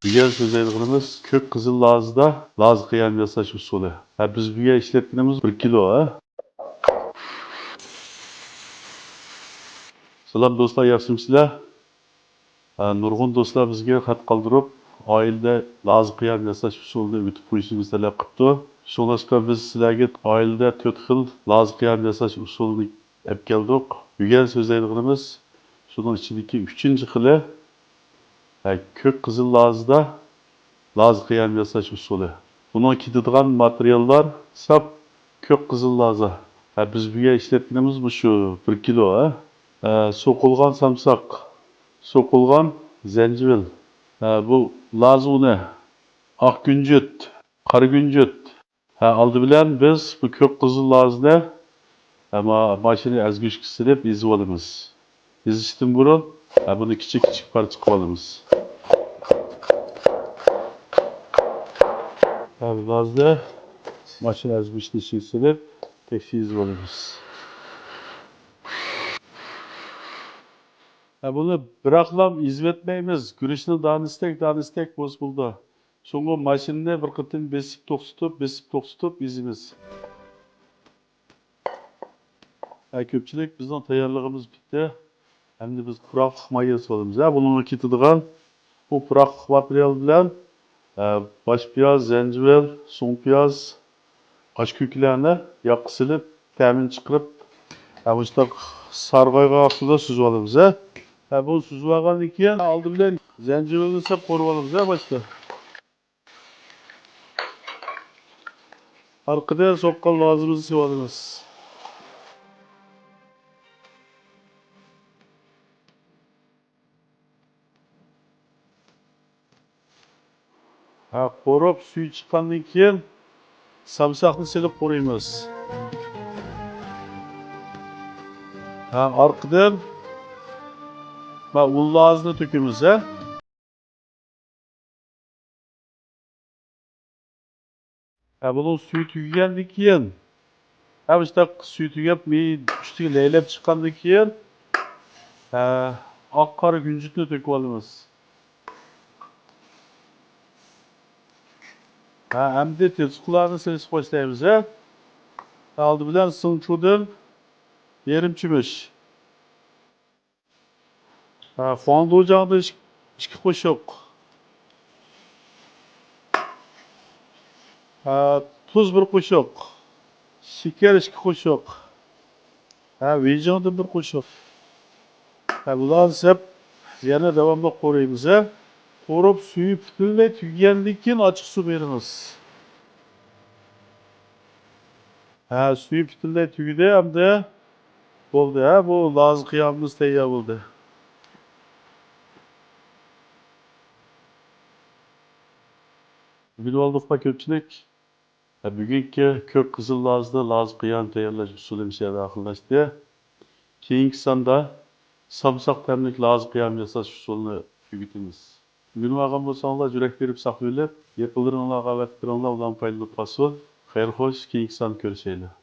Bugün sözlerimiz kök kızıl lazda laz kıyam yasaş usulü. Biz bugün işlettiğimiz 1 kilo. Salam dostlar, yaxshimsizlar? Nurg'un do'stlar bizga xat qoldirib, oilada laz qiyam yasash usulini o'tib qo'yishingizni talab qilibdi. Shuningdek biz sizlarga oilada 4 xil laz qiyam yasash usulini olib keldik. Bugun so'zlaydiganimiz shuning ichidagi 3-chi xili kök qizil lazda laz qiyam yasash usuli. Bunun ketadigan materiallar sap kök qizil laza. Biz buga ishlatganimiz bu shu 1 kilo. So'qilgan samsaq, so'qilgan zanjibil. Bu laz uni, oq kunjut, qora kunjut. Oldi bilan biz bu kök qizil lazni mashina ezgichga silib ezib olamiz. Ezishdan burun buni kichik parcha qilib olamiz. Lazni mashina ezgichga silib ezib olamiz. Bunu bıraklam izletmeyimiz. Güneşli danistek bozuldu. Sonra maşinne bir kıtın besip toksutup izimiz. Köpçülük bizden tayarlığımız bitti. Hem de biz kurak mayası olumuz. Bunun kitadigan bu kurak materyal bilen baş piyaz, zencefil, son piyaz, kaç köklerini yakısılıp, temin çıkırıp işte sargayga aslında süzüp alımız. Bu süzüp algandan keyin aldı bilen zencefilni sep korup alımız başta. Arkada sokkal lazımızı sep alımız. Korup suyu çıkandan keyin samsakni silip koruymiz. Arkadan un lazını tökümüz. Bunun suyu tükendan keyin işte suyu tügep üstüge leylep çıkandan keyin ak qora günjutni töküp alamiz. Endi tezqularni silishga boshlaymiz. Oldi bilan sınçudan yerim çimish. Fond ocağında 2 qo'shiq. Tuz 1 qo'shiq. Şeker 2 qo'shiq. Vijondan 1 qo'shiq. Bularni sep yana davomli qoraymiz. Qorib suyu butunlay tugagandan keyin ochiq suv beramiz. Suyu butunlay tugadi hamda bo'ldi. Bu laz qiyamimiz tayyor bo'ldi. Bilib oldukpa ko'pchilik bugungi ko'k qizil lazda laz qiyam tayyorlash usulimiz yaqinlashdi. Keyingi sonda samsaq tamlik laz qiyam yasash usulini o'rgatamiz. Bilmagan bo'lsanglar yurak berib saqlaylik, yaqinlaringlarga vat biringlar ularni foydalanib qolsin. Xayr xo'sh, keyingi son ko'rishaylik.